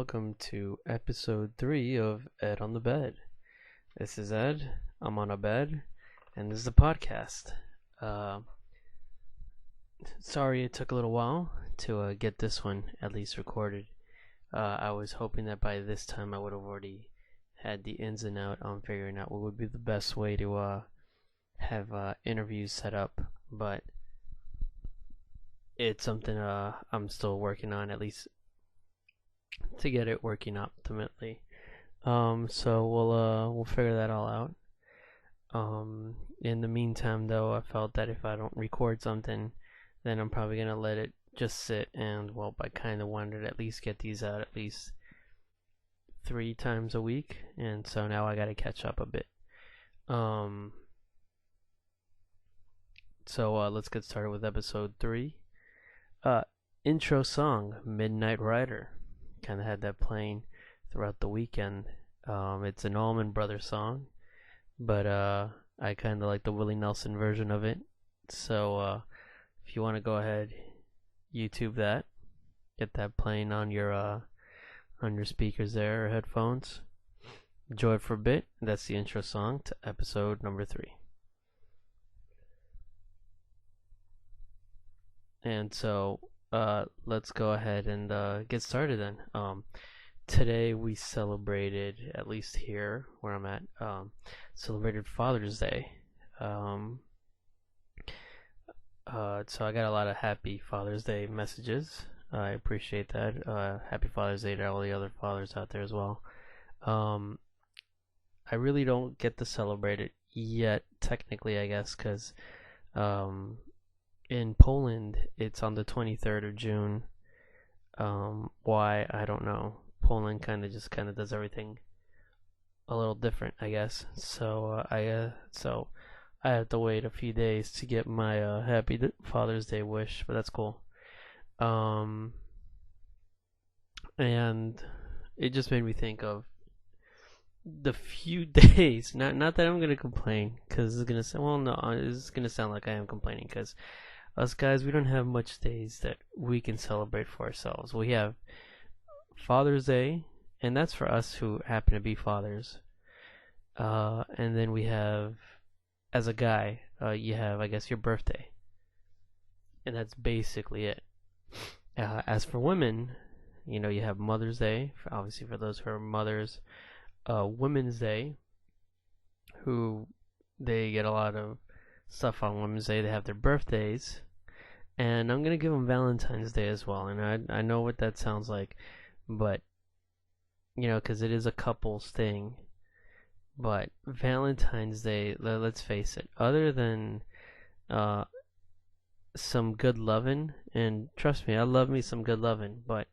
welcome to episode 3 of Ed on the Bed. This is Ed, I'm on a bed, and this is a podcast. Sorry it took a little while to get this one at least recorded. I was hoping that by this time I would have already had the ins and out on figuring out what would be the best way to have interviews set up, but it's something I'm still working on, at least to get it working optimally. So we'll figure that all out. In the meantime, though, I felt that if I don't record something, then I'm probably gonna let it just sit. And well, I kind of wanted to at least get these out at least 3 times a week, and so now I gotta catch up a bit. So let's get started with episode 3. Intro song, Midnight Rider. Kind of had that playing throughout the weekend. It's an Allman Brothers song, but I kind of like the Willie Nelson version of it. So if you want to go ahead, YouTube that, get that playing on your speakers there or headphones. Enjoy it for a bit. That's the intro song to episode number 3. And so let's go ahead and get started then. Today we celebrated, at least here where I'm at, celebrated Father's Day. So I got a lot of happy Father's Day messages. I appreciate that. Happy Father's Day to all the other fathers out there as well. I really don't get to celebrate it yet, technically, I guess, because in Poland, it's on the 23rd of June. Why, I don't know. Poland kind of does everything a little different, I guess. So I have to wait a few days to get my happy Father's Day wish, but that's cool. And it just made me think of the few days. Not that I'm gonna complain, because it's gonna sound, well, no, it's gonna sound like I am complaining, because us guys, we don't have much days that we can celebrate for ourselves. We have Father's Day, and that's for us who happen to be fathers. And then we have, as a guy, you have, I guess, your birthday. And that's basically it. As for women, you have Mother's Day, obviously for those who are mothers. Women's Day, who they get a lot of stuff on Women's Day. They have their birthdays, and I'm gonna give them Valentine's Day as well. And I know what that sounds like, but because it is a couples thing. But Valentine's Day, let's face it, other than some good lovin', and trust me, I love me some good lovin', but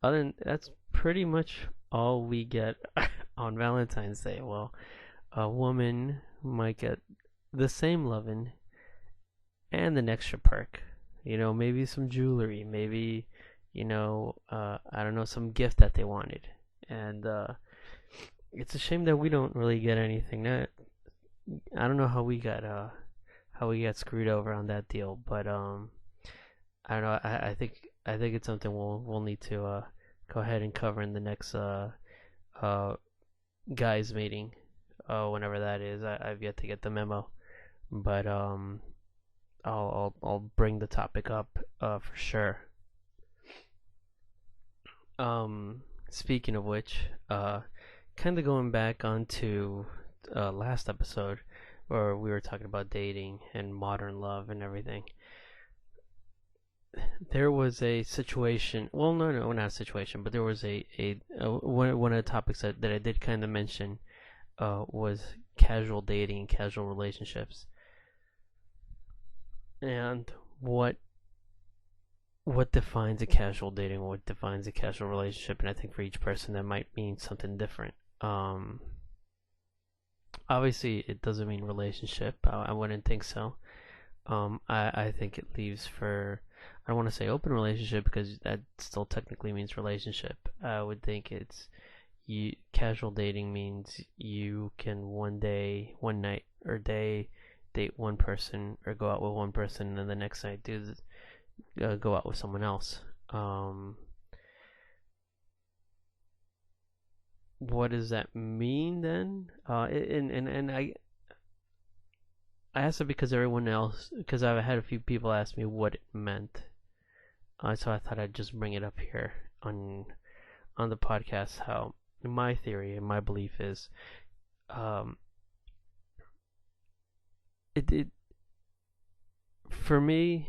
other than that's pretty much all we get on Valentine's Day. Well, a woman might get the same loving and an extra perk, maybe some jewelry, maybe I don't know, some gift that they wanted. And it's a shame that we don't really get anything. That I don't know how we got screwed over on that deal, but I don't know. I think it's something we'll need to go ahead and cover in the next guys meeting, whenever that is. I've yet to get the memo, but I'll bring the topic up for sure. Speaking of which, kind of going back onto last episode where we were talking about dating and modern love and everything. There was a situation. Well, no, not a situation, but there was one of the topics that I did kind of mention was casual dating and casual relationships, and what defines a casual dating, what defines a casual relationship. And I think for each person that might mean something different. Obviously it doesn't mean relationship. I wouldn't think so. I think it leaves for, I don't want to say open relationship, because that still technically means relationship. I would think it's casual dating means you can one night or day date one person or go out with one person, and then the next night go out with someone else. what does that mean then? And I asked it because I've had a few people ask me what it meant. So I thought I'd just bring it up here on the podcast. How my theory and my belief is, um, it for me.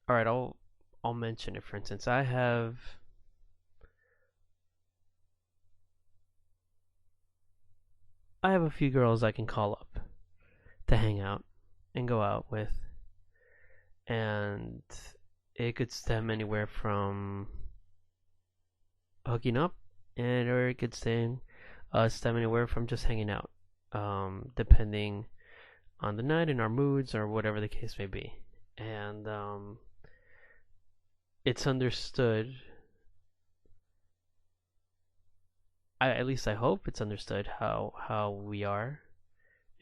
All right, I'll mention it. For instance, I have a few girls I can call up to hang out and go out with, and it could stem anywhere from hooking up, and or it could stem anywhere from just hanging out, depending on the night and our moods or whatever the case may be. And it's understood. At least I hope it's understood how we are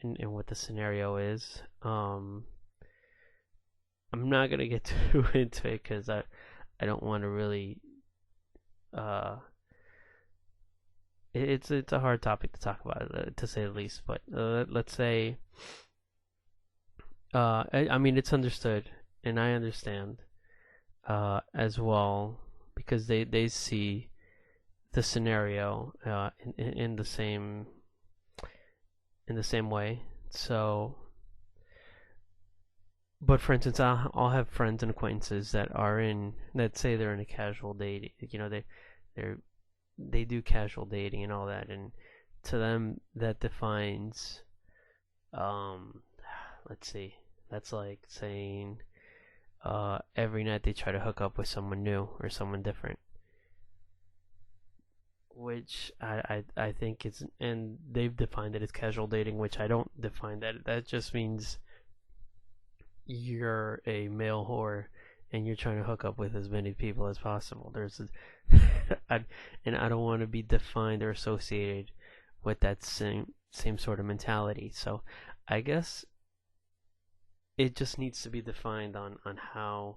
and what the scenario is. I'm not gonna get too into it because I don't want to really. Uh, it's a hard topic to talk about, to say the least. But let's say, I mean, it's understood, and I understand as well, because they see the scenario in the same way. So, but for instance, I'll have friends and acquaintances that say they're in a casual date. They they do casual dating and all that, and to them that defines, um, let's see, that's like saying every night they try to hook up with someone new or someone different, which I think it's, and they've defined it as casual dating, which I don't define that. That just means you're a male whore and you're trying to hook up with as many people as possible. And I don't want to be defined or associated with that same sort of mentality. So I guess it just needs to be defined on how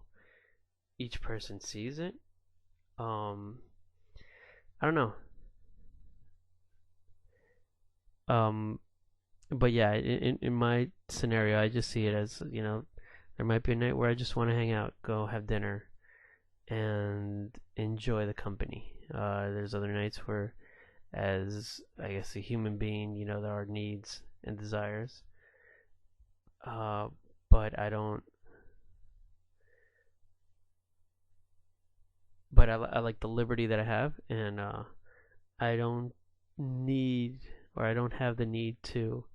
each person sees it. I don't know. But yeah, in my scenario, I just see it as, there might be a night where I just want to hang out, go have dinner, and enjoy the company. There's other nights where, as I guess a human being, there are needs and desires. But I don't. But I like the liberty that I have, and I don't need, or I don't have the need to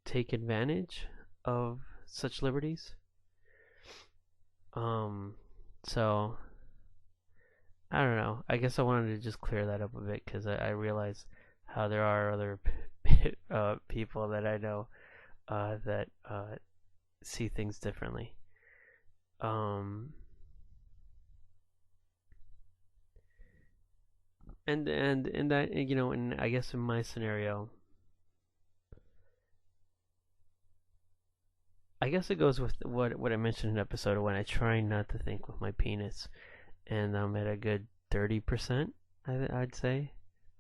take advantage of such liberties. So I don't know. I guess I wanted to just clear that up a bit because I realize how there are other people that I know that see things differently. Um, and that, and I guess in my scenario, I guess it goes with what I mentioned in episode one. I try not to think with my penis, and I'm at a good 30%. I'd say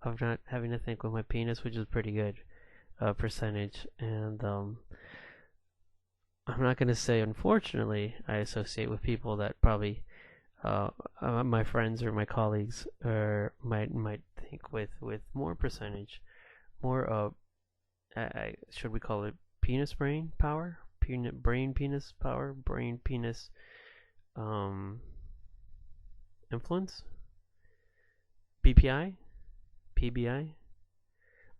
of not having to think with my penis, which is pretty good percentage. And I'm not gonna say, unfortunately, I associate with people that probably my friends or my colleagues might think with more percentage, more should we call it penis brain power, brain penis power, brain penis influence, BPI, PBI.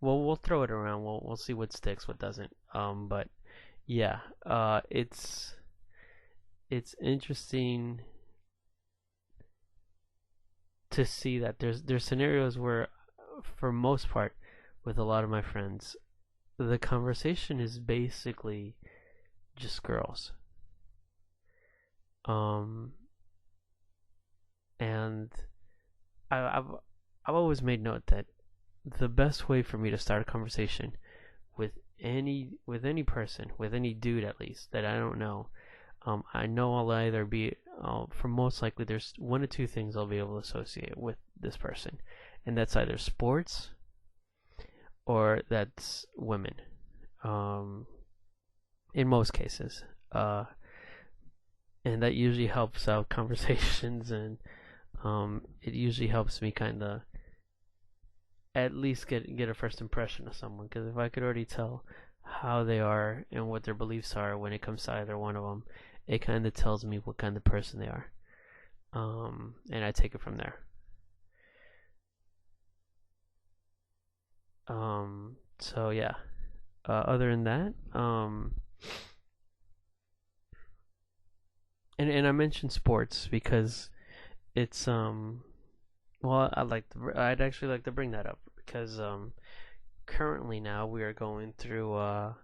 Well, we'll throw it around. We'll see what sticks, what doesn't. But yeah, it's interesting to see that there's scenarios where, for most part, with a lot of my friends, the conversation is basically just girls. And I've always made note that the best way for me to start a conversation with any person, with any dude at least that I don't know, I know for most likely there's one or two things I'll be able to associate with this person, and that's either sports or that's women. Um, in most cases, and that usually helps out conversations, and it usually helps me kind of at least get a first impression of someone. Because if I could already tell how they are and what their beliefs are when it comes to either one of them, it kind of tells me what kind of person they are, and I take it from there. So yeah. Other than that, and I mentioned sports because it's well, I'd actually like to bring that up because currently now we are going through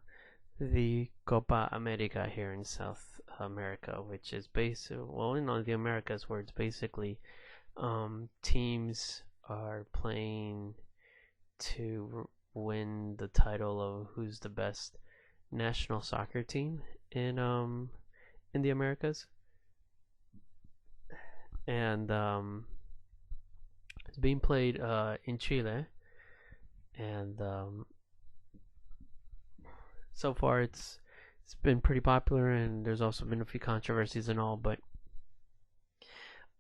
the Copa America here in South America, which is well, in all the Americas, where it's basically teams are playing to win the title of who's the best national soccer team in the Americas, and it's being played in Chile, and so far it's been pretty popular, and there's also been a few controversies and all, but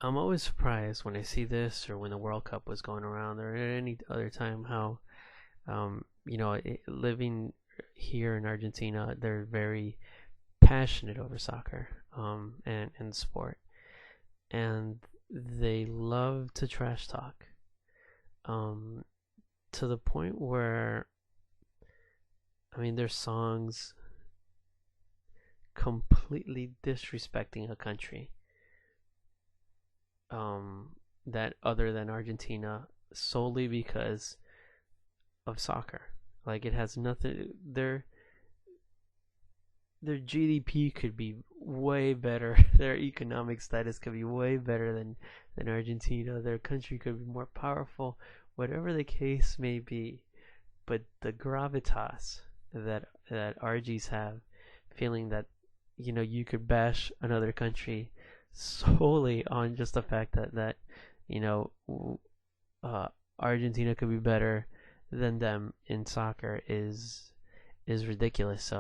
I'm always surprised when I see this or when the World Cup was going around or at any other time how living here in Argentina, they're very passionate over soccer and sport, and they love to trash talk to the point where there's songs completely disrespecting a country that other than Argentina solely because of soccer. Like, it has nothing. Their GDP could be way better. Their economic status could be way better than Argentina. Their country could be more powerful, whatever the case may be. But the gravitas that RGs have, feeling that you could bash another country solely on just the fact that Argentina could be better than them in soccer is ridiculous.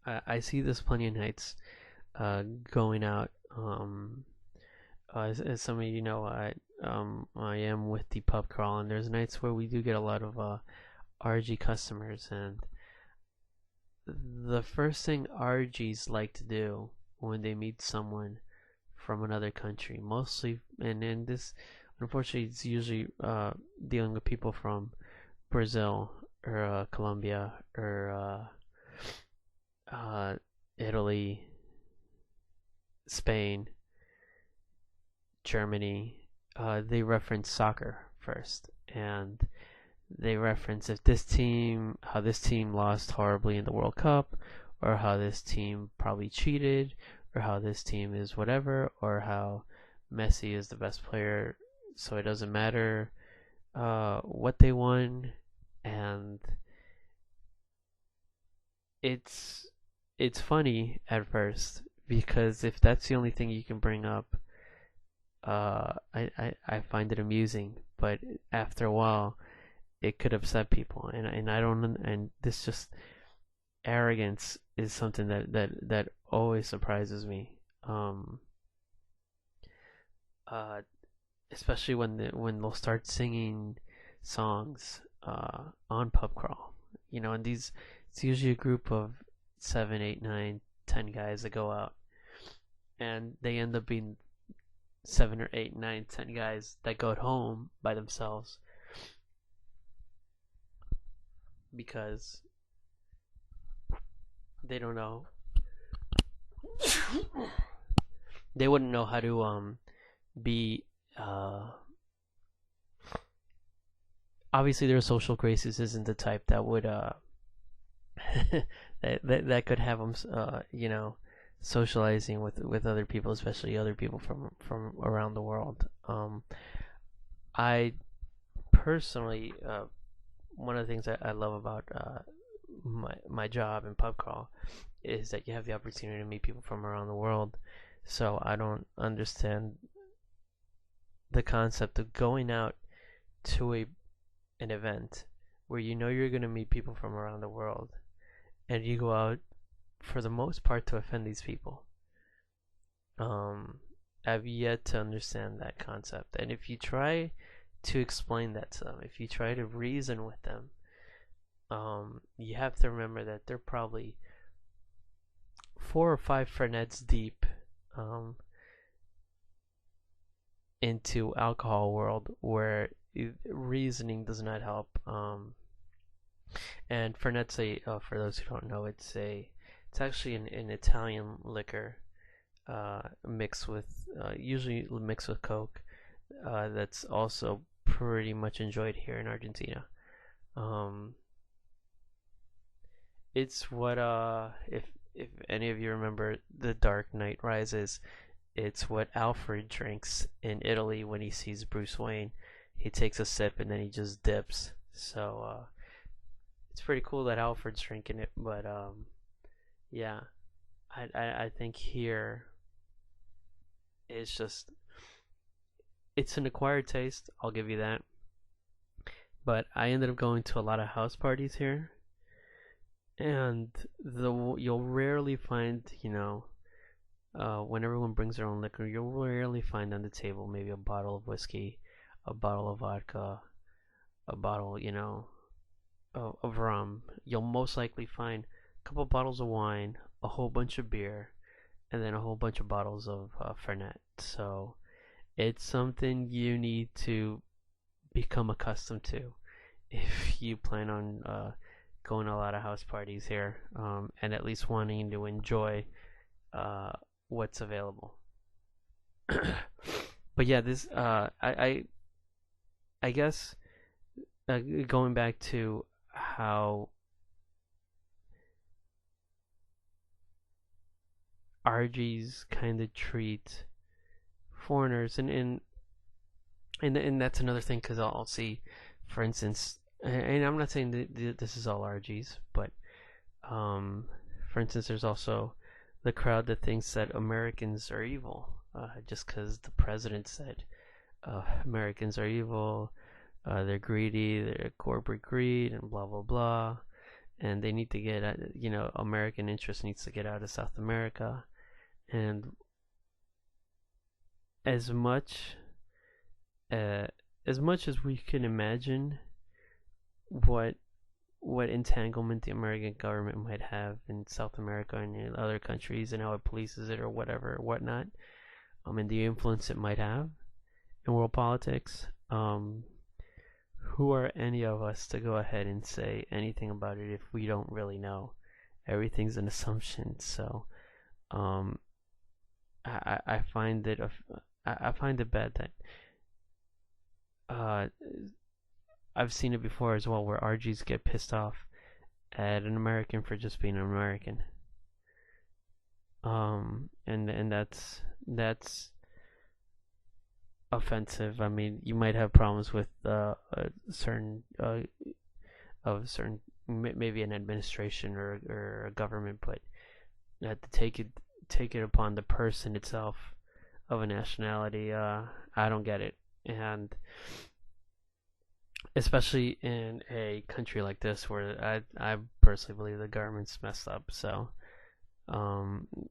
I see this plenty of nights going out. As some of you know, I am with the pub crawl, and there's nights where we do get a lot of RG customers, and the first thing RGs like to do when they meet someone from another country, mostly, and this, unfortunately, it's usually dealing with people from Brazil or Colombia or Italy, Spain, Germany. They reference soccer first, and they reference how this team lost horribly in the World Cup, or how this team probably cheated, or how this team is whatever, or how Messi is the best player, so it doesn't matter what they won. And it's funny at first, because if that's the only thing you can bring up, I find it amusing, but after a while it could upset people, and I don't, and this just arrogance is something that always surprises me, especially when they'll start singing songs on pub crawl, and it's usually a group of 7, 8, 9, 10 guys that go out, and they end up being 7 or 8, 9, 10 guys that go home by themselves, because they don't know, they wouldn't know how to be obviously their social graces isn't the type that would that could have them socializing with other people, especially other people from around the world. I personally, one of the things that I love about my job in pub crawl is that you have the opportunity to meet people from around the world So I don't understand the concept of going out to an event where you know you're going to meet people from around the world, and you go out for the most part to offend these people. Um, I've yet to understand that concept. And if you try to explain that to them, if you try to reason with them, you have to remember that they're probably 4 or 5 frenets deep um, into alcohol world where reasoning does not help. And Fernet's for those who don't know, it's actually an Italian liquor mixed with usually mixed with Coke. That's also pretty much enjoyed here in Argentina. Um, it's what if any of you remember The Dark Knight Rises, it's what Alfred drinks in Italy when he sees Bruce Wayne. He takes a sip and then he just dips. So it's pretty cool that Alfred's drinking it, but yeah, I think here it's just it's an acquired taste. I'll give you that. But I ended up going to a lot of house parties here, and you'll rarely find, when everyone brings their own liquor, you'll rarely find on the table maybe a bottle of whiskey, a bottle of vodka, a bottle, of rum. You'll most likely find a couple bottles of wine, a whole bunch of beer, and then a whole bunch of bottles of Fernet. So it's something you need to become accustomed to if you plan on going to a lot of house parties here, and at least wanting to enjoy what's available. But yeah, this I guess going back to how RGs kind of treat foreigners, and that's another thing because I'll see, for instance, and I'm not saying that this is all RGs, but for instance, there's also the crowd that thinks that Americans are evil, just because the president said Americans are evil, they're greedy, they're corporate greed, and blah blah blah, and they need to get, American interest needs to get out of South America, and as much uh, as much as we can imagine what entanglement the American government might have in South America and in other countries and how it polices it or whatever or whatnot, and the influence it might have in world politics, who are any of us to go ahead and say anything about it if we don't really know? Everything's an assumption. So um, I find I find it bad that uh, I've seen it before as well, where RGs get pissed off at an American for just being an American. And that's offensive. I mean, you might have problems with a certain maybe an administration or a government, but you have to take it upon the person itself of a nationality. I don't get it, and especially in a country like this where I personally believe the government's messed up. So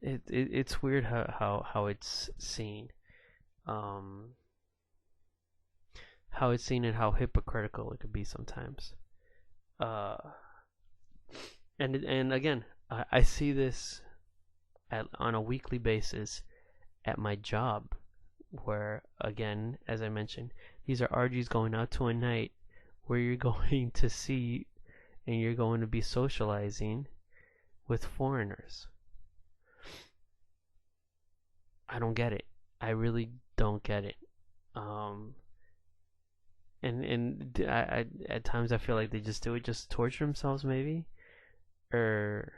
it's weird how it's seen, um, how it's seen and how hypocritical it could be sometimes. Uh, and again, I see this on a weekly basis at my job, where again, as I mentioned, these are RGs going out to a night where you're going to see and you're going to be socializing with foreigners. I don't get it. I really don't get it. Um, and at times I feel like they just do it just to torture themselves, maybe, or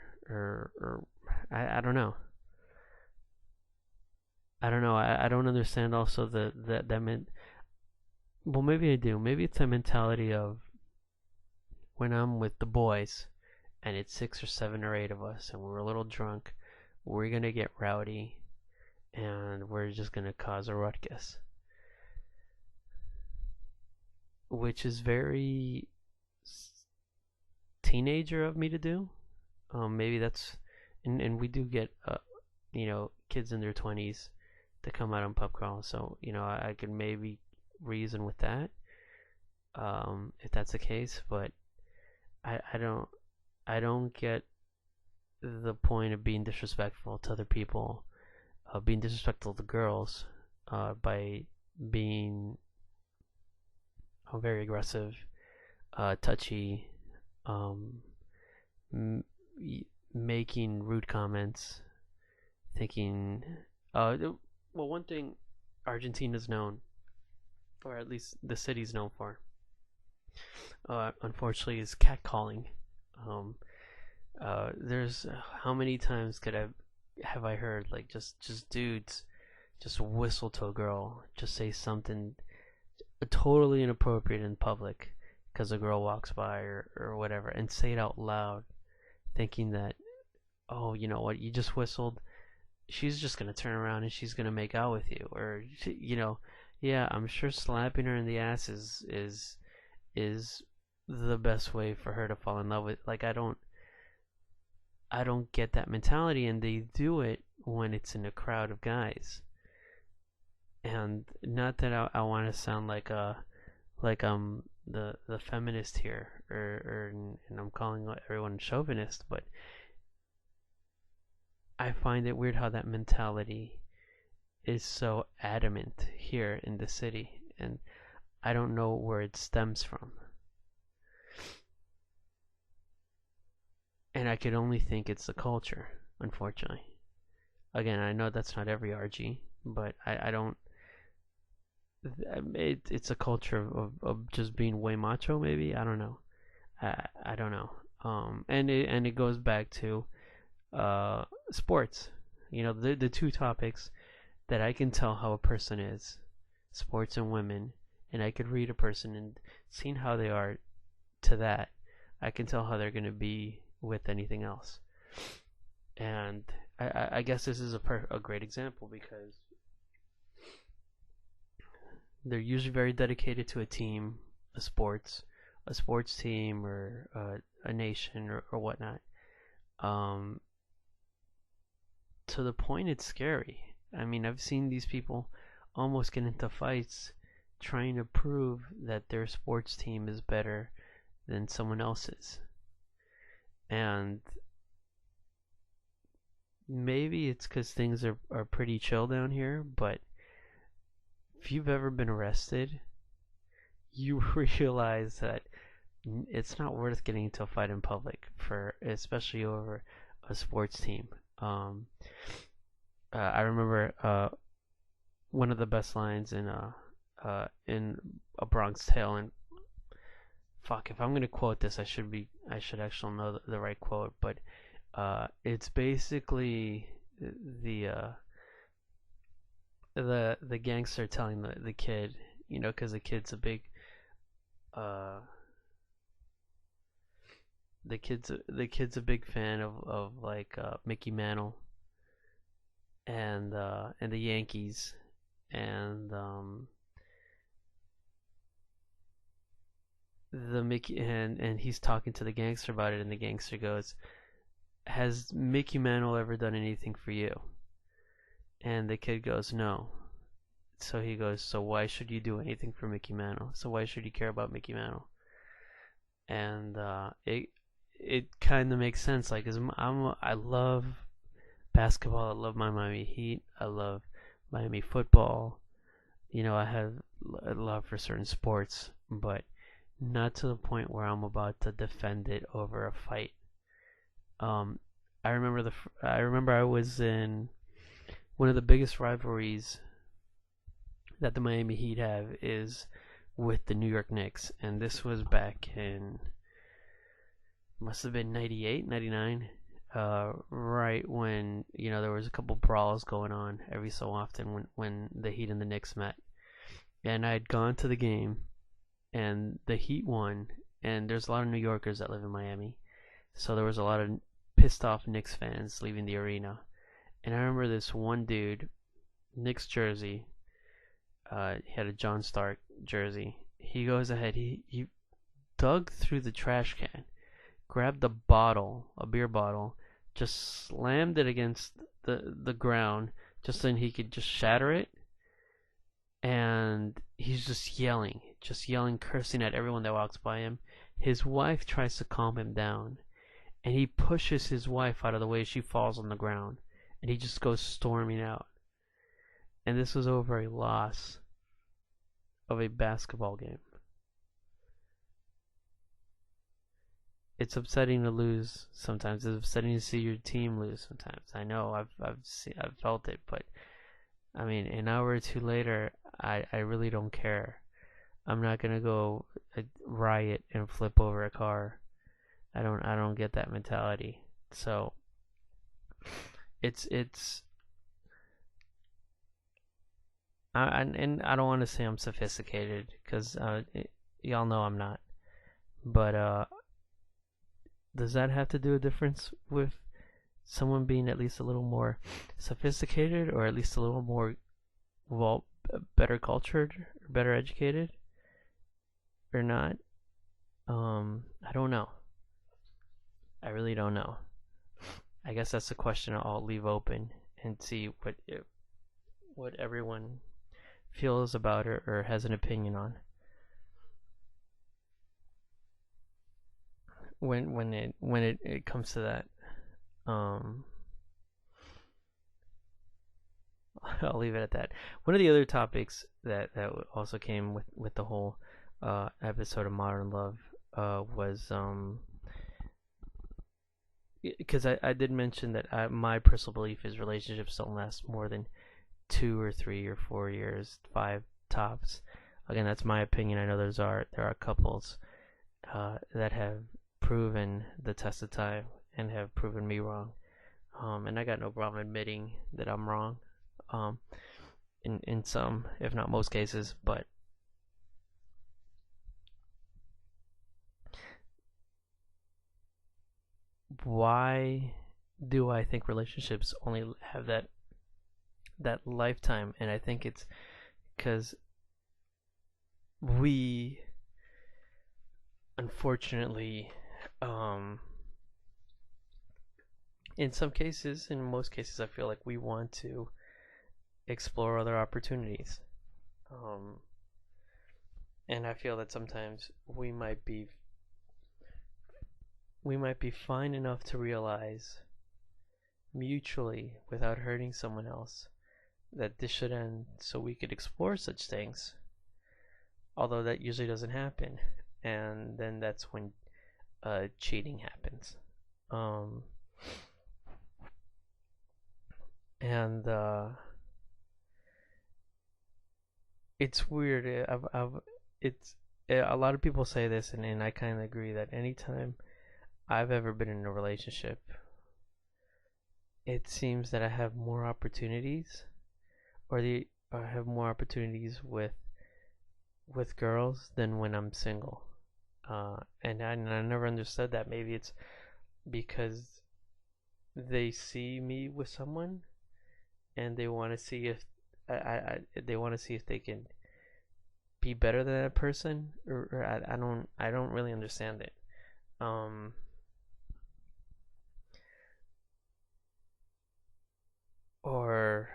I don't know. I don't know. I don't understand also that meant. Well, maybe I do. Maybe it's a mentality of when I'm with the boys, and it's 6 or 7 or 8 of us, and we're a little drunk, we're gonna get rowdy, and we're just gonna cause a ruckus, which is very teenager of me to do. Maybe that's, and we do get kids in their 20s to come out on pub crawl, so I could maybe reason with that, if that's the case. But I don't get the point of being disrespectful to other people, being disrespectful to girls, by being very aggressive, touchy, um, m- making rude comments, thinking, well, one thing Argentina's known, or at least the city's known for, unfortunately, is catcalling. Um, there's how many times have I heard, like, just dudes just whistle to a girl, just say something totally inappropriate in public because a girl walks by, or whatever, and say it out loud, thinking that, oh, you know what, you just whistled, she's just gonna turn around and she's gonna make out with you, or yeah, I'm sure slapping her in the ass is the best way for her to fall in love with. Like, I don't get that mentality, and they do it when it's in a crowd of guys. And not that I want to sound like I'm the feminist here, and I'm calling everyone chauvinist, but I find it weird how that mentality is so adamant here in the city, and I don't know where it stems from. And I could only think it's the culture, unfortunately. Again, I know that's not every RG, but I don't. It's a culture of just being way macho, maybe. I don't know. I don't know. And it goes back to sports. The two topics that I can tell how a person is, sports and women, and I could read a person and seeing how they are to that, I can tell how they're going to be with anything else. And I guess this is a great example, because they're usually very dedicated to a team, a sports team, or a nation, or whatnot. Um, to the point it's scary. I mean, I've seen these people almost get into fights trying to prove that their sports team is better than someone else's. And maybe it's because things are pretty chill down here, but if you've ever been arrested, you realize that it's not worth getting into a fight in public, especially over a sports team. I remember one of the best lines in A Bronx Tale, and fuck, if I'm gonna quote this, I should actually know the right quote, but it's basically the the gangster telling the kid, because the kid's a big the kid's a big fan of like Mickey Mantle and the Yankees, and the Mickey and he's talking to the gangster about it, and the gangster goes, "Has Mickey Mantle ever done anything for you?" And the kid goes, "No." So he goes, "So why should you do anything for Mickey Mantle? So why should you care about Mickey Mantle?" And it kind of makes sense. Like, I love basketball. I love my Miami Heat. I love Miami football. I have a love for certain sports, but not to the point where I'm about to defend it over a fight. Um, I remember I was in one of the biggest rivalries that the Miami Heat have is with the New York Knicks, and this was back in, must have been 98, 99, right when there was a couple brawls going on every so often when the Heat and the Knicks met, and I had gone to the game, and the Heat won, and there's a lot of New Yorkers that live in Miami, so there was a lot of pissed off Knicks fans leaving the arena, and I remember this one dude Knicks jersey. He had a John Stark jersey. He goes ahead. He dug through the trash can, grabbed a bottle, a beer bottle, just slammed it against the ground, just so he could just shatter it. And he's just yelling, cursing at everyone that walks by him. His wife tries to calm him down, and he pushes his wife out of the way. She falls on the ground, and he just goes storming out. And this was over a loss of a basketball game. It's upsetting to lose sometimes. It's upsetting to see your team lose sometimes. I know I've felt it, but I mean, an hour or two later, I really don't care. I'm not gonna go riot and flip over a car. I don't get that mentality. So it's and I don't want to say I'm sophisticated because y'all know I'm not. But does that have to do a difference with someone being at least a little more sophisticated, or at least a little more, well, better cultured, or better educated, or not? I don't know. I really don't know. I guess that's a question I'll leave open and see what everyone feels about it or has an opinion on. When it comes to that, um, I'll leave it at that. One of the other topics that also came with the whole episode of Modern Love was because I did mention that my personal belief is relationships don't last more than 2 or 3 or 4 years, 5 tops. Again, that's my opinion. I know there are couples that have proven the test of time and have proven me wrong. And I got no problem admitting that I'm wrong. In some, if not most cases, but why do I think relationships only have that lifetime? And I think it's because we, unfortunately, in some cases, in most cases, I feel like we want to explore other opportunities. And I feel that sometimes we might be fine enough to realize mutually, without hurting someone else, that this should end so we could explore such things. Although that usually doesn't happen, and then that's when cheating happens. And it's weird. It's a lot of people say this, and I kind of agree that anytime I've ever been in a relationship, it seems that I have more opportunities, or I have more opportunities with girls than when I'm single. And I never understood that. Maybe it's because they see me with someone, and they want to see if they want to see if they can be better than that person, or I don't really understand it. Or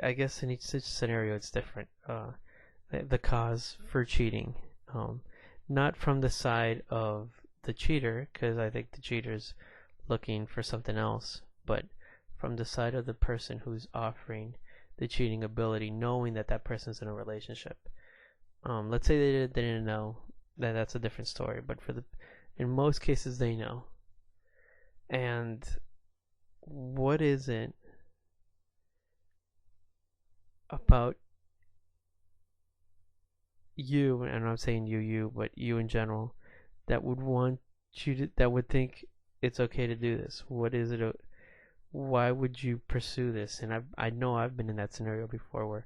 I guess in each scenario it's different. The cause for cheating, not from the side of the cheater, because I think the cheater's looking for something else, but from the side of the person who's offering the cheating ability, knowing that that person's in a relationship. Let's say they didn't know, that's a different story. But in most cases they know. And what is it about you, and I'm saying you, but you in general, that would want that would think it's okay to do this? What is it? Why would you pursue this? And I know I've been in that scenario before where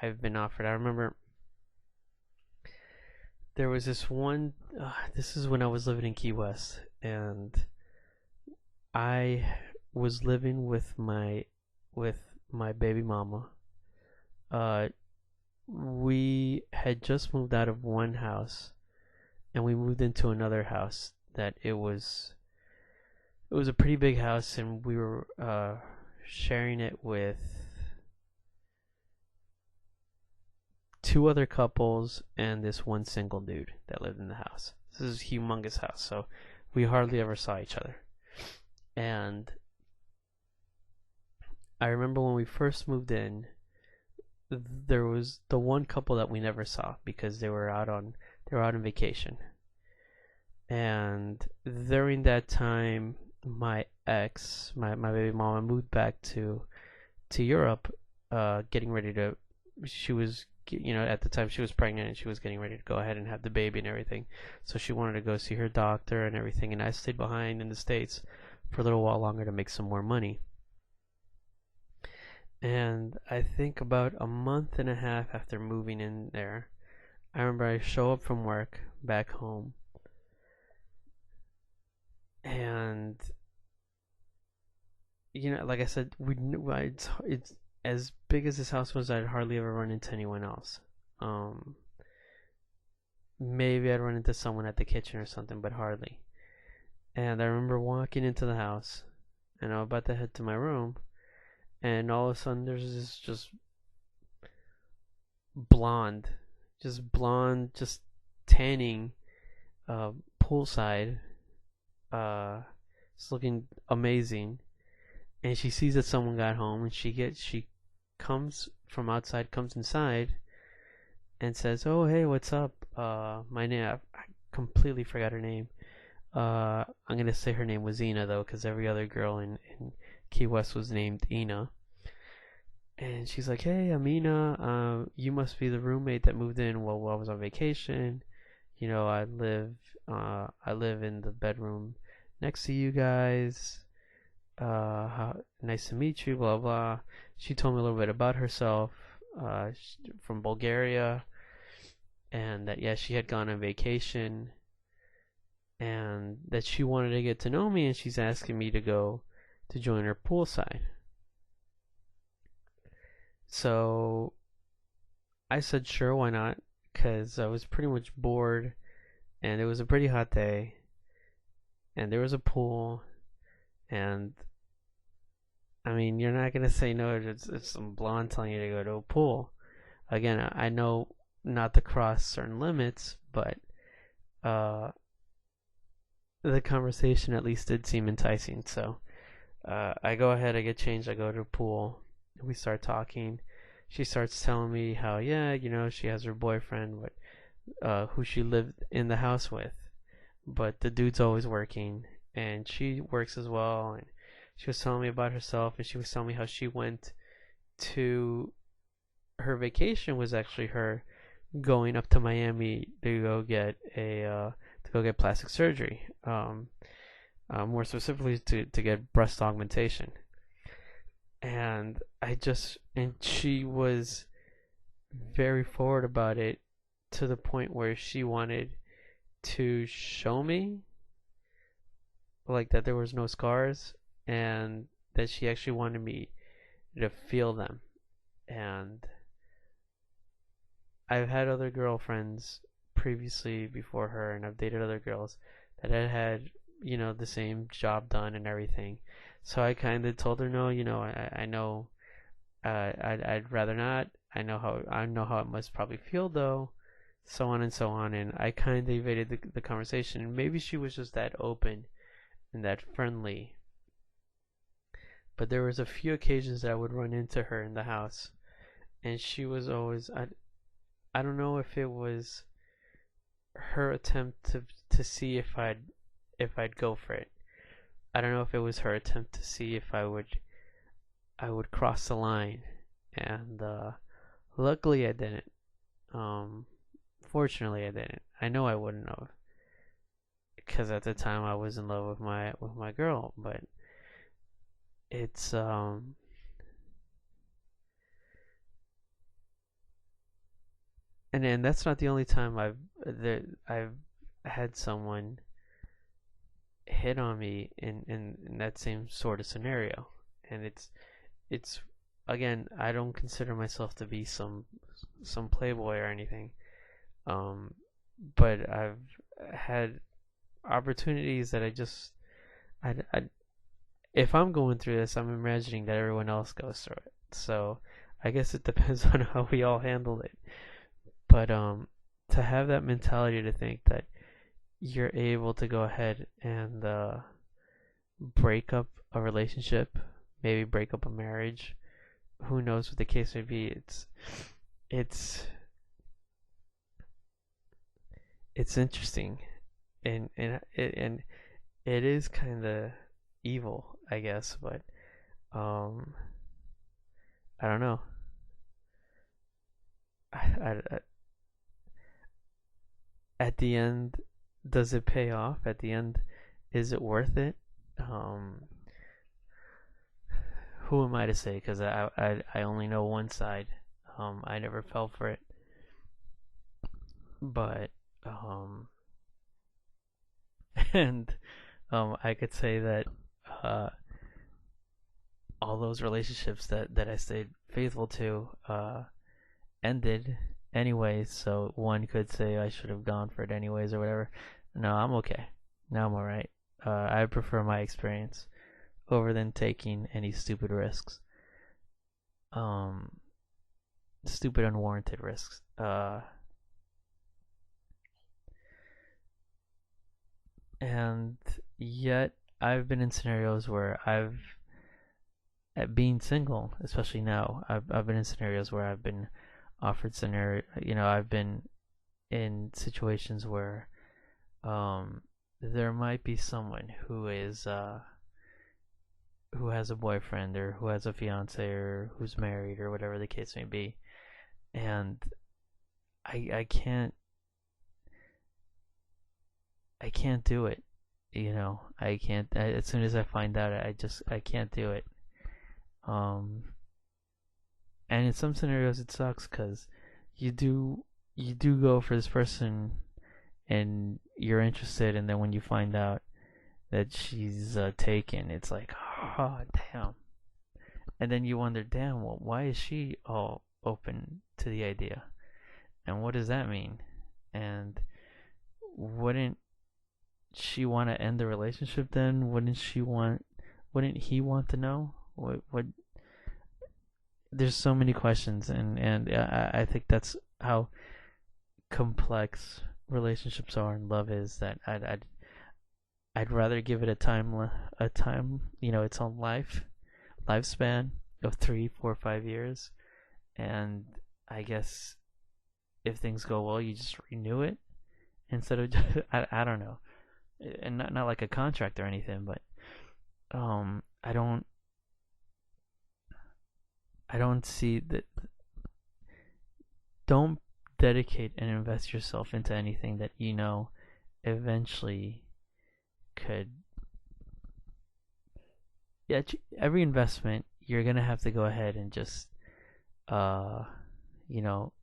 I've been offered. I remember there was this one. This is when I was living in Key West, and I was living with my baby mama, uh, we had just moved out of one house and we moved into another house that it was a pretty big house, and we were sharing it with two other couples and this one single dude that lived in the house. This is a humongous house, so we hardly ever saw each other. And I remember when we first moved in, there was the one couple that we never saw because they were out on vacation. And during that time, my ex, my baby mama, moved back to Europe, getting ready to. She was, at the time she was pregnant and she was getting ready to go ahead and have the baby and everything. So she wanted to go see her doctor and everything, and I stayed behind in the States for a little while longer to make some more money. And I think about a month and a half after moving in there, I remember I show up from work back home, and like I said, it's as big as this house was, I'd hardly ever run into anyone else. Um, Maybe I'd run into someone at the kitchen or something, but hardly. And I remember walking into the house, and I'm about to head to my room, and all of a sudden there's this blonde, just tanning, poolside, it's looking amazing. And she sees that someone got home, and she comes from outside, comes inside, and says, "Oh, hey, what's up? My name, I completely forgot her name. I'm gonna say her name was Ina though, because every other girl in Key West was named Ina." And she's like, "Hey, I'm Ina. You must be the roommate that moved in while I was on vacation. I live in the bedroom next to you guys. Nice to meet you, blah blah." She told me a little bit about herself, from Bulgaria, and that, yeah, she had gone on vacation, and that she wanted to get to know me, and she's asking me to go to join her poolside. So I said sure, why not? Because I was pretty much bored, and it was a pretty hot day, and there was a pool, and I mean, you're not gonna say no. It's some blonde telling you to go to a pool. Again, I know not to cross certain limits, but uh, the conversation at least did seem enticing. So I go ahead, I get changed, I go to the pool, we start talking. She starts telling me how, yeah, she has her boyfriend, but who she lived in the house with, but the dude's always working, and she works as well. And she was telling me about herself, and she was telling me how she went to her vacation was actually her going up to Miami to go get plastic surgery. More specifically to get breast augmentation. And she was very forward about it, to the point where she wanted to show me, like, that there was no scars, and that she actually wanted me to feel them. And I've had other girlfriends previously before her, and I've dated other girls that had the same job done and everything. So I kind of told her, no, I know, I'd rather not. I know how it must probably feel though, so on and so on. And I kind of evaded the conversation. And maybe she was just that open and that friendly. But there was a few occasions that I would run into her in the house, and she was always, I don't know if it was her attempt to see if I'd go for it. I don't know if it was her attempt to see if I would cross the line, and luckily I didn't. Fortunately I didn't. I know I wouldn't have, because at the time I was in love with my girl. But it's and then that's not the only time I've had someone hit on me in that same sort of scenario. And it's again, I don't consider myself to be some playboy or anything. Um, but I've had opportunities that I if I'm going through this, I'm imagining that everyone else goes through it. So I guess it depends on how we all handle it. But to have that mentality to think that you're able to go ahead and break up a relationship, maybe break up a marriage, who knows what the case may be. It's it's interesting, and it is kind of evil, I guess. But um, I don't know. I, at the end, does it pay off? At the end, is it worth it? Um, who am I to say? Because I only know one side. I never fell for it, but um, and I could say that uh, all those relationships that I stayed faithful to ended anyways. So one could say I should have gone for it anyways or whatever. No, I'm okay. No, I'm alright. I prefer my experience over than taking any stupid risks. Um, Stupid unwarranted risks. And yet I've been in scenarios where I've at being single, especially now, I've been in scenarios where I've been offered scenario. I've been in situations where um, there might be someone who has a boyfriend or who has a fiance or who's married or whatever the case may be, and I can't do it. I can't. As soon as I find out, I can't do it. Um, and in some scenarios it sucks because you do go for this person and you're interested, and then when you find out that she's taken, it's like, oh damn. And then you wonder, damn, well, why is she all open to the idea, and what does that mean? And wouldn't she want to end the relationship then? Wouldn't he want to know what there's so many questions, and I think that's how complex relationships are and love is, that I'd rather give it a time, its own lifespan of 3, 4, 5 years, and I guess if things go well, you just renew it instead of I don't know, and not like a contract or anything, but I don't see that. Don't dedicate and invest yourself into anything that eventually could. Yeah, every investment you're gonna have to go ahead and just uh you know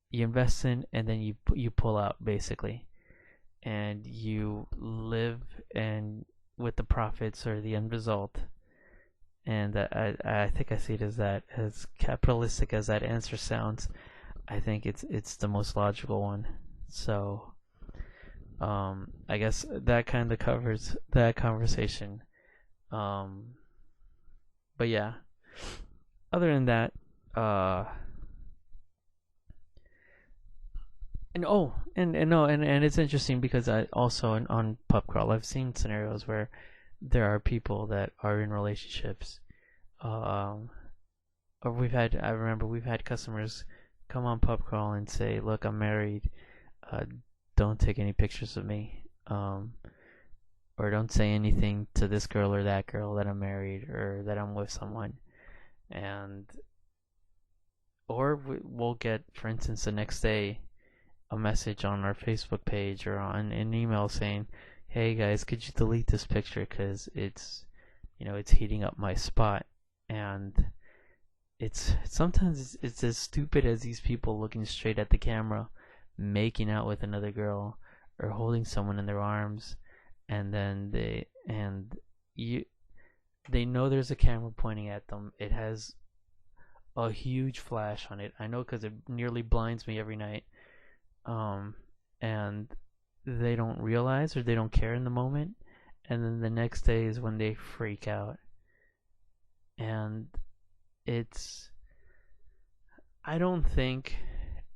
you invest in, and then you pull out basically, and you live and with the profits or the end result. And I think I see it as that, as capitalistic as that answer sounds. I think it's the most logical one. So I guess that kind of covers that conversation. Um, but yeah, other than that, and it's interesting because I also on pub crawl I've seen scenarios where there are people that are in relationships. Um, or I remember we've had customers come on pub crawl and say, "Look, I'm married. Uh, don't take any pictures of me. Or don't say anything to this girl or that girl that I'm married or that I'm with someone." And or we'll get, for instance, the next day a message on our Facebook page or on an email saying, "Hey guys, could you delete this picture because it's heating up my spot." And it's sometimes it's as stupid as these people looking straight at the camera, making out with another girl or holding someone in their arms, and then you They know there's a camera pointing at them. It has a huge flash on it. I know because it nearly blinds me every night. Um, and they don't realize or they don't care in the moment. And then the next day is when they freak out. And it's, I don't think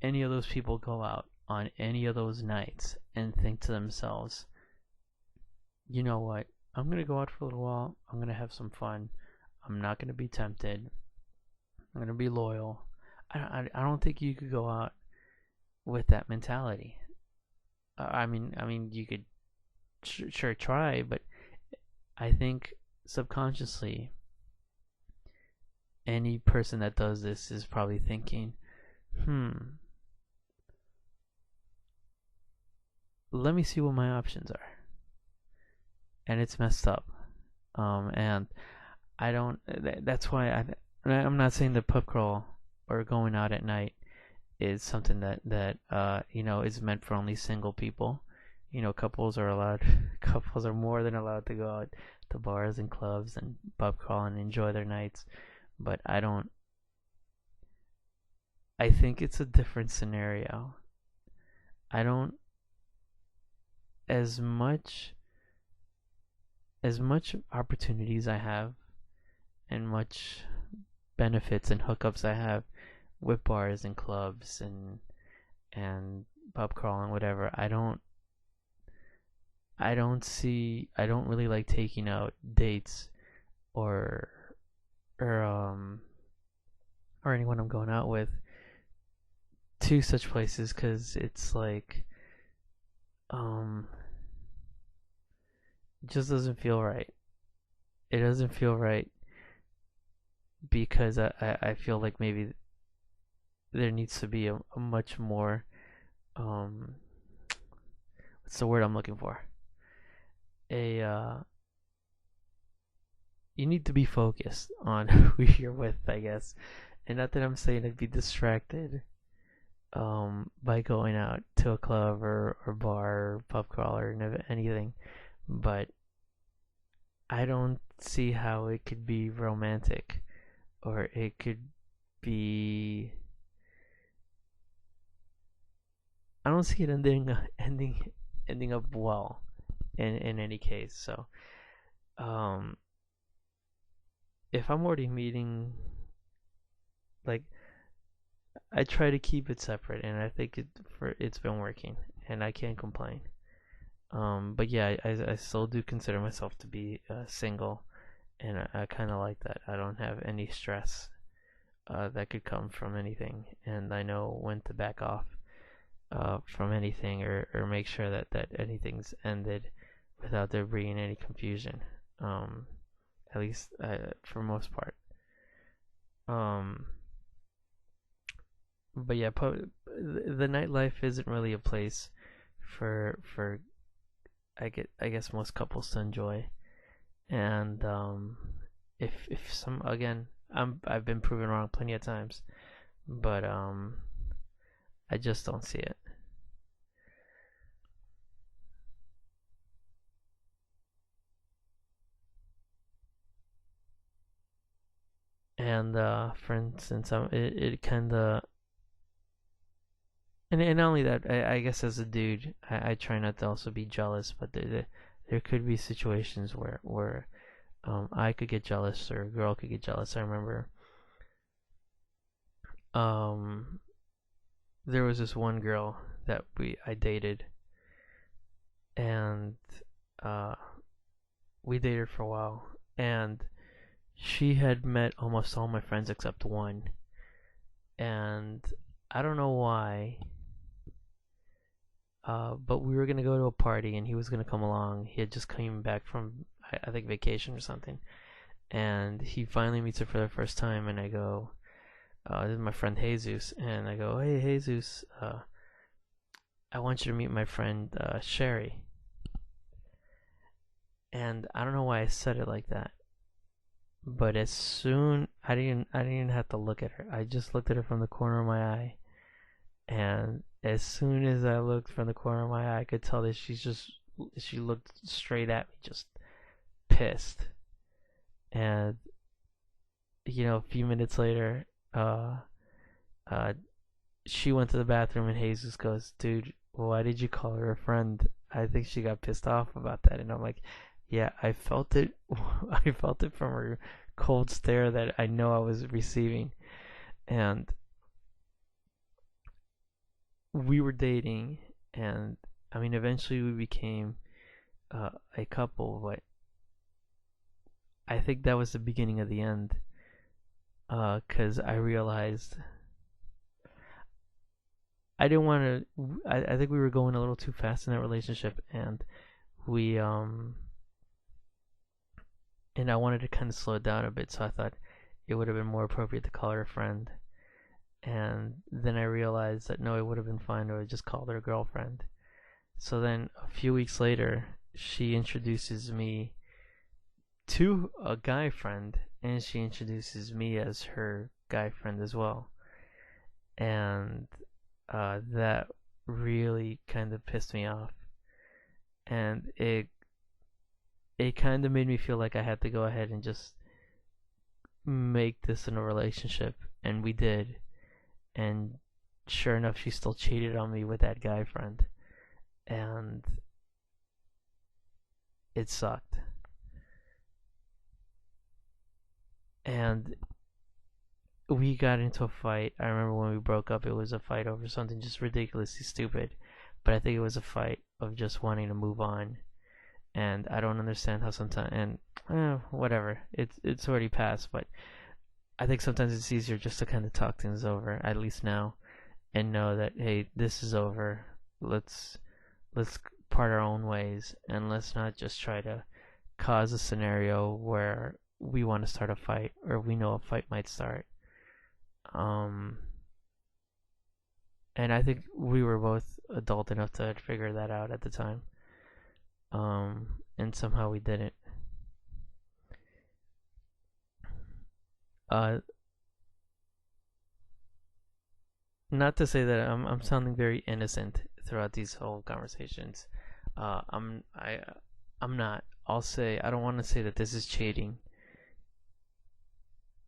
any of those people go out on any of those nights and think to themselves, you know what? I'm going to go out for a little while. I'm going to have some fun. I'm not going to be tempted. I'm going to be loyal. I don't think you could go out with that mentality. I mean, you could sure try, but I think subconsciously, any person that does this is probably thinking, hmm, let me see what my options are. And it's messed up. And I don't, that's why I'm not saying the pub crawl or going out at night is something that is meant for only single people. Couples are allowed, couples are more than allowed to go out to bars and clubs and pub crawl and enjoy their nights. But I don't. I think it's a different scenario. I don't as much as much opportunities I have and much benefits and hookups I have with bars and clubs and pub crawl and whatever. I don't really like taking out dates or or um or anyone I'm going out with to such places because it's like um it just doesn't feel right. It doesn't feel right because I feel like maybe there needs to be a much more um what's the word I'm looking for? A You need to be focused on who you're with, I guess. And not that I'm saying to be distracted by going out to a club or bar or pub crawl or anything, but I don't see how it could be romantic or it could be. I don't see it ending up well in any case. So, um, if I'm already meeting, like, I try to keep it separate, and I think it's been working, and I can't complain. But yeah, I still do consider myself to be single, and I kind of like that. I don't have any stress that could come from anything, and I know when to back off from anything or make sure that anything's ended without there being any confusion. Um, at least for most part. Um, but yeah, the nightlife isn't really a place for I guess most couples to enjoy. And if some again, I've been proven wrong plenty of times, but I just don't see it. And for instance, it kind of and not only that, I guess as a dude, I try not to also be jealous, but there could be situations where I could get jealous or a girl could get jealous. I remember um, there was this one girl that I dated, and uh, we dated for a while, and she had met almost all my friends except one, and I don't know why. But we were gonna go to a party, and he was gonna come along. He had just come back from, I think, vacation or something, and he finally meets her for the first time. And I go, "This is my friend Jesus," and I go, "Hey, Jesus, I want you to meet my friend Sherry." And I don't know why I said it like that, but as soon I didn't even have to look at her. I just looked at her from the corner of my eye, and as soon as I looked from the corner of my eye, I could tell that she looked straight at me, just pissed. And a few minutes later, uh, she went to the bathroom, and Jesus goes, "Dude, why did you call her a friend? I think she got pissed off about that." And I'm like, "Yeah, I felt it. I felt it from her cold stare that I know I was receiving." And we were dating, and I mean, eventually we became a couple, but I think that was the beginning of the end. Because I realized I didn't want to. I think we were going a little too fast in that relationship, and we and I wanted to kind of slow it down a bit. So I thought it would have been more appropriate to call her a friend. And then I realized that no, it would have been fine to have just called her a girlfriend. So then a few weeks later, she introduces me to a guy friend, and she introduces me as her guy friend as well. And that really kind of pissed me off, and it kind of made me feel like I had to go ahead and just make this in a relationship, and we did. And sure enough, she still cheated on me with that guy friend, and it sucked. And we got into a fight. I remember when we broke up, it was a fight over something just ridiculously stupid. But I think it was a fight of just wanting to move on. And I don't understand how sometimes, and whatever. It's already passed, but I think sometimes it's easier just to kind of talk things over, at least now, and know that hey, this is over. Let's part our own ways, and let's not just try to cause a scenario where we want to start a fight or we know a fight might start. Um, and I think we were both adult enough to figure that out at the time. And somehow we didn't. Uh, Not to say that I'm sounding very innocent throughout these whole conversations. Uh, I'm I I'm not. I'll say I don't want to say that this is cheating,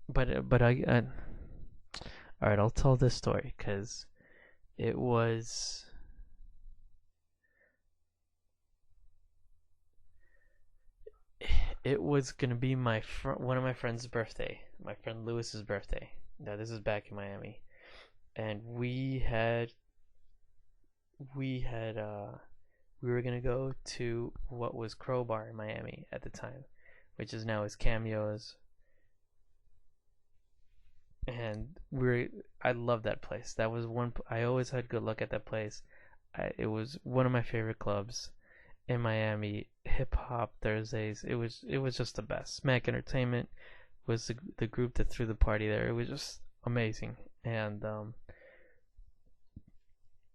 but I all right. I'll tell this story because it was it was gonna be one of my friend's birthday, my friend Lewis's birthday. Now this is back in Miami, and we had we were gonna go to what was Crowbar in Miami at the time, which is now is Cameo's, and I love that place. That was one I always had good luck at that place. It was one of my favorite clubs in Miami. Hip Hop Thursdays. It was just the best. Smack Entertainment was the group that threw the party there. It was just amazing, and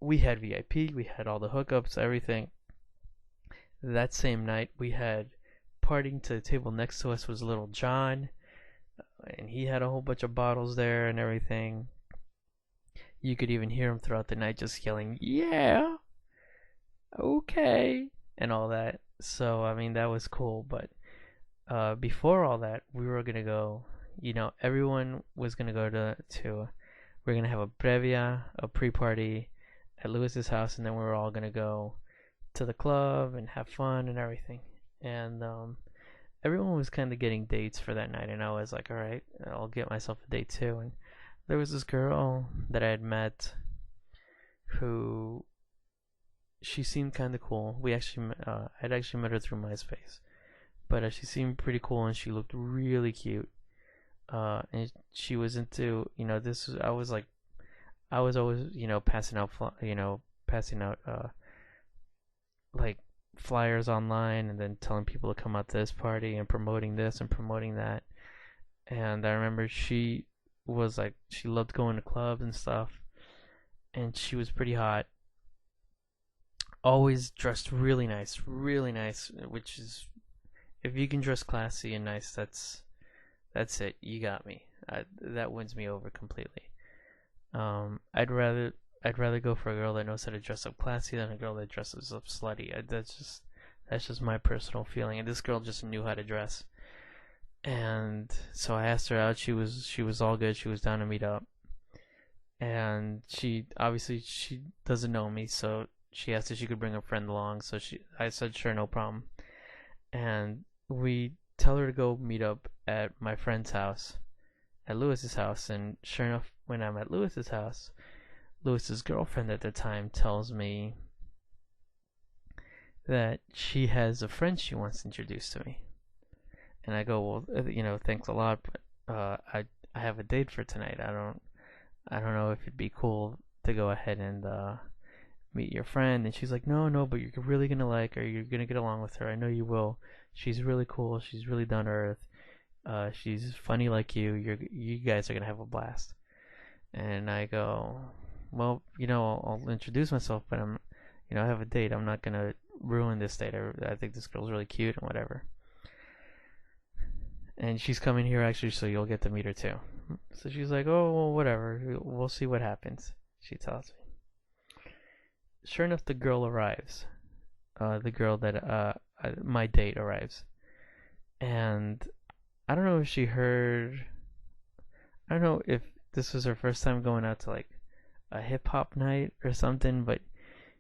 we had VIP. We had all the hookups, everything. That same night, we had partying to the table next to us was Little John, and he had a whole bunch of bottles there and everything. You could even hear him throughout the night just yelling, "Yeah, okay," and all that. So, I mean, that was cool. But before all that, we were going to go, everyone was going to go we're going to have a previa, a pre party at Lewis's house, and then we were all going to go to the club and have fun and everything. And everyone was kind of getting dates for that night, and I was like, all right, I'll get myself a date too. And there was this girl that I had met who she seemed kind of cool. I'd actually met her through MySpace, but she seemed pretty cool and she looked really cute. And she was into, this. I was always, passing out, like flyers online and then telling people to come out to this party and promoting this and promoting that. And I remember she was like, she loved going to clubs and stuff, and she was pretty hot. Always dressed really nice, really nice. Which is, if you can dress classy and nice, that's it. You got me. That wins me over completely. I'd rather go for a girl that knows how to dress up classy than a girl that dresses up slutty. That's just my personal feeling. And this girl just knew how to dress, And so I asked her out. She was all good. She was down to meet up. And she doesn't know me, so she asked if she could bring a friend along. So I said sure, no problem. And we tell her to go meet up at my friend's house, at Lewis's house. And sure enough, when I'm at Lewis's house, Lewis's girlfriend at the time tells me that she has a friend she wants introduced to me. And I go, well, thanks a lot, but I have a date for tonight. I don't know if it'd be cool to go ahead and meet your friend. And she's like, no, but you're really gonna like her. You're gonna get along with her. I know you will. She's really cool. She's really down to earth. She's funny like you. You guys are gonna have a blast. And I go, well, I'll introduce myself, but I have a date. I'm not gonna ruin this date. I think this girl's really cute and whatever. And she's coming here actually, so you'll get to meet her too. So she's like, oh, well, whatever. We'll see what happens, she tells me. Sure enough, the girl arrives. The girl that, my date arrives. And I don't know if she heard, I don't know if this was her first time going out to like a hip hop night or something, but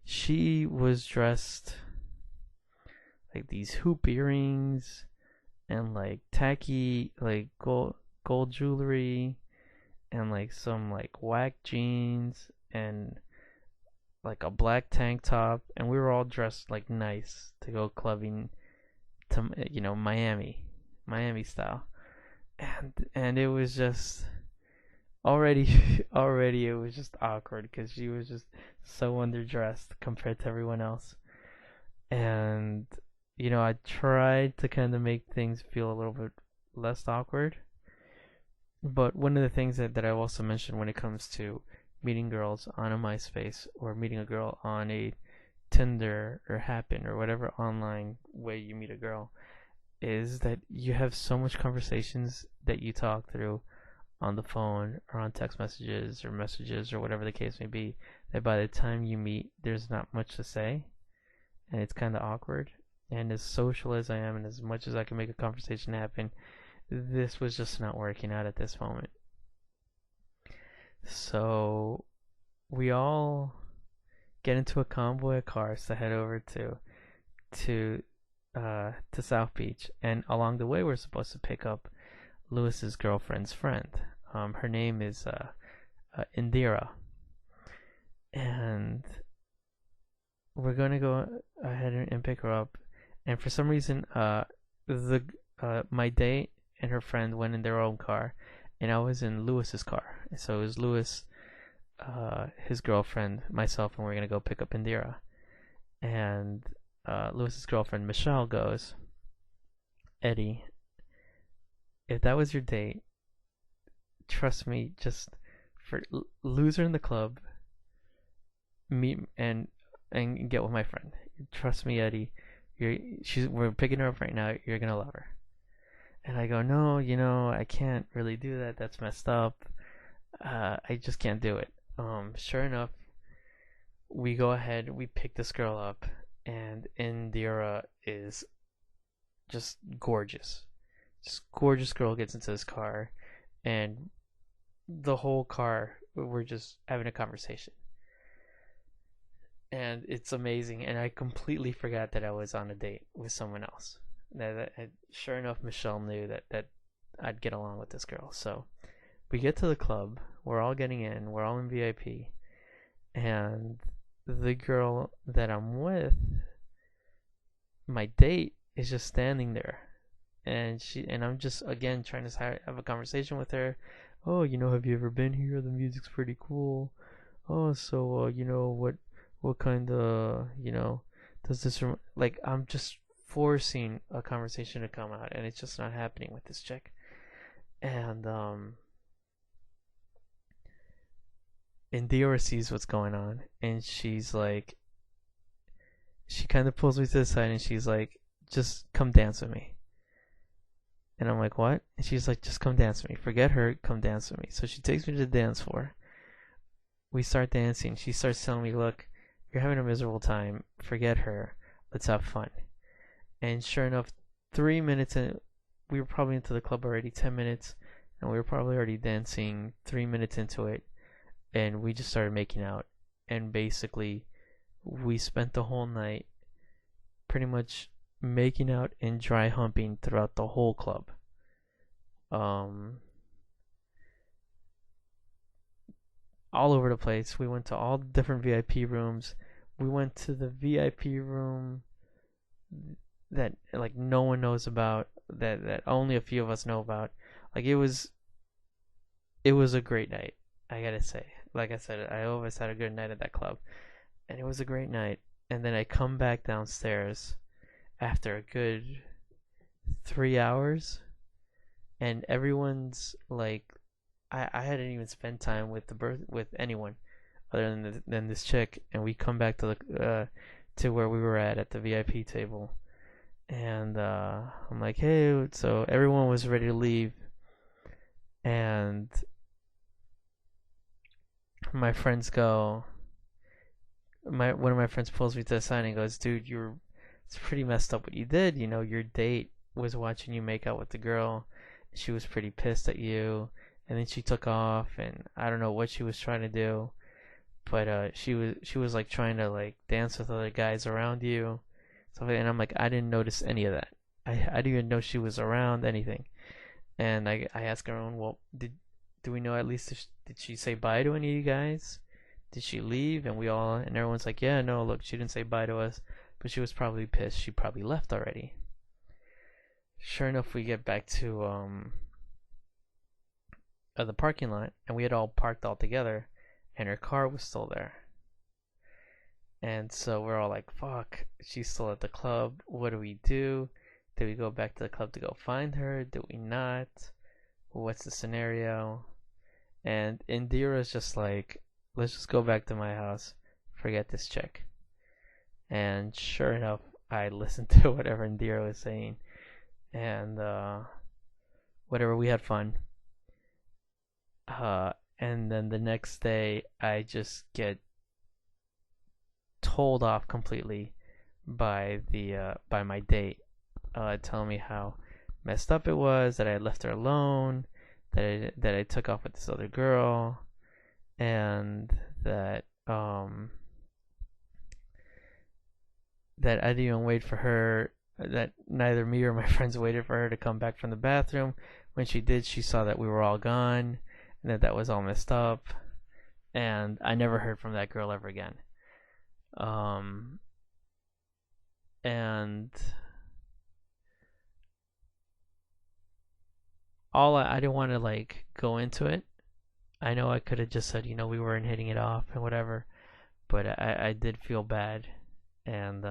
she was dressed like these hoop earrings and like tacky like gold jewelry and like some like whack jeans and like a black tank top, and we were all dressed like nice to go clubbing to Miami style. And it was just already it was just awkward because she was just so underdressed compared to everyone else. And I tried to kind of make things feel a little bit less awkward. But one of the things that I also mentioned when it comes to meeting girls on a MySpace or meeting a girl on a Tinder or Happen or whatever online way you meet a girl is that you have so much conversations that you talk through on the phone or on text messages or whatever the case may be, that by the time you meet, there's not much to say, and it's kind of awkward. And as social as I am, and as much as I can make a conversation happen, this was just not working out at this moment. So we all get into a convoy of cars to head over to South Beach, and along the way we're supposed to pick up Lewis's girlfriend's friend. Her name is Indira, and we're gonna go ahead and pick her up. And for some reason, my date and her friend went in their own car, and I was in Lewis's car. So it was Lewis, his girlfriend, myself, and we're gonna go pick up Indira. And Lewis's girlfriend Michelle goes, Eddie, if that was your date, trust me, just lose her in the club, meet and get with my friend. Trust me, Eddie. We're picking her up right now. You're gonna love her. And I go, no, I can't really do that. That's messed up. I just can't do it. Sure enough, we go ahead. We pick this girl up, and Indira is just gorgeous. This gorgeous girl gets into this car, and the whole car, we're just having a conversation. And it's amazing, and I completely forgot that I was on a date with someone else. Sure enough, Michelle knew that I'd get along with this girl. So we get to the club, we're all getting in, we're all in VIP, and the girl that I'm with, my date, is just standing there, and I'm just again trying to have a conversation with her. Oh, have you ever been here? The music's pretty cool. Oh, so what kind of does this like, I'm just forcing a conversation to come out, and it's just not happening with this chick. And Indira sees what's going on, and she's like, she kind of pulls me to the side, and she's like, just come dance with me. And I'm like, what? And she's like, just come dance with me. Forget her, come dance with me. So she takes me to the dance floor. We start dancing. She starts telling me, look, you're having a miserable time. Forget her. Let's have fun. And sure enough, 3 minutes we were probably into the club already 10 minutes, and we were probably already dancing 3 minutes into it, and we just started making out. And basically, we spent the whole night pretty much making out and dry humping throughout the whole club. Um, all over the place. We went to all the different VIP rooms. We went to the VIP room that like no one knows about, that only a few of us know about. Like it was a great night. I gotta say, like I said, I always had a good night at that club, and it was a great night. And then I come back downstairs after a good 3 hours, and everyone's like, I hadn't even spent time with with anyone other than this chick, and we come back to the to where we were at the VIP table, and I'm like, hey, so everyone was ready to leave, and my friends go, my one of my friends pulls me to the side and goes, dude, it's pretty messed up what you did. You know, your date was watching you make out with the girl. She was pretty pissed at you, and then she took off, and I don't know what she was trying to do, but she was like trying to like dance with other guys around you. So and I'm like, I didn't notice any of that. I didn't even know she was around anything. And I asked her, well, do we know at least did she say bye to any of you guys? Did she leave? And everyone's like, yeah, no, look, she didn't say bye to us, but she was probably pissed. She probably left already. Sure enough, we get back to the parking lot, and we had all parked all together, and her car was still there. And so we're all like, fuck, she's still at the club. What do we do? Do we go back to the club to go find her? Do we not? What's the scenario? And Indira's just like, let's just go back to my house. Forget this chick. And sure enough, I listened to whatever Indira was saying. And whatever, we had fun. And then the next day, I just get told off completely by by my date, telling me how messed up it was that I had left her alone, that I took off with this other girl, and that that I didn't even wait for her. That neither me or my friends waited for her to come back from the bathroom. When she did, she saw that we were all gone, and that was all messed up. And I never heard from that girl ever again. And I didn't want to like go into it. I know I could have just said, we weren't hitting it off and whatever, but I did feel bad, and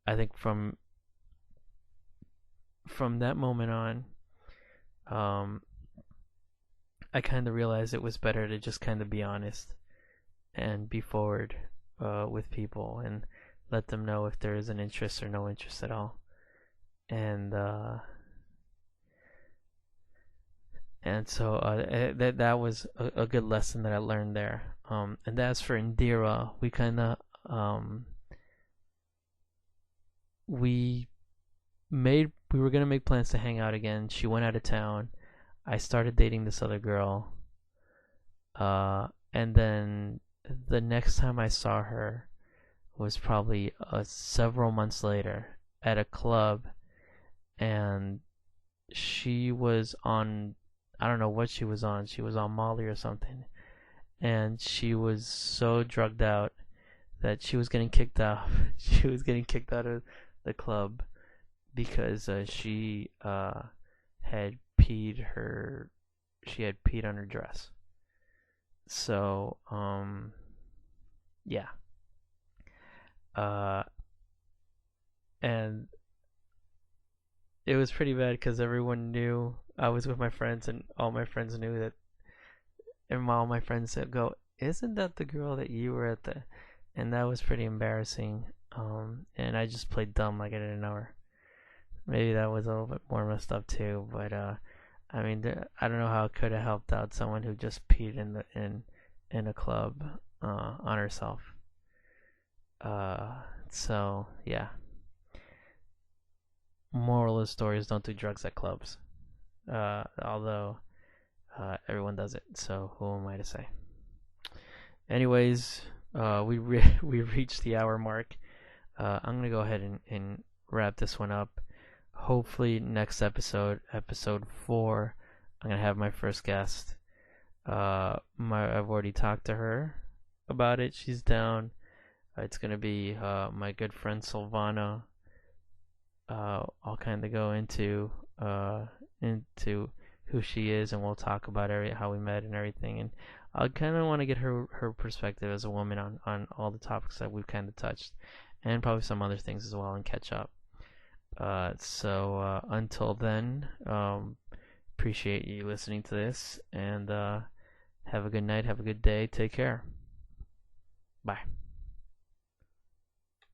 I think from that moment on, I kind of realized it was better to just kind of be honest and be forward with people and let them know if there is an interest or no interest at all. And so that was a good lesson that I learned there. And as for Indira, we kind of we were gonna make plans to hang out again. She went out of town. I started dating this other girl. And then the next time I saw her was probably several months later at a club, and she was on, I don't know what she was on. She was on Molly or something, and she was so drugged out that she was getting kicked out. She was getting kicked out of the club because she had peed her. She had peed on her dress. So yeah. And it was pretty bad because everyone knew I was with my friends, and all my friends knew that, and all my friends said, "Go, isn't that the girl that you were at the?" And that was pretty embarrassing. And I just played dumb like I didn't know her. Maybe that was a little bit more messed up too, but I mean, I don't know how it could have helped out someone who just peed in a club on herself. So yeah. moral of the story is don't do drugs at clubs. Although everyone does it, so who am I to say? Anyways, we reached the hour mark. I'm gonna go ahead and wrap this one up. Hopefully next episode, episode 4, I'm gonna have my first guest. I've already talked to her about it. She's down. It's gonna be my good friend Silvana. I'll kind of go into who she is, and we'll talk about how we met and everything. And I kind of want to get her perspective as a woman on all the topics that we've kind of touched, and probably some other things as well, and catch up. So until then, appreciate you listening to this, and have a good night, have a good day, take care. Bye.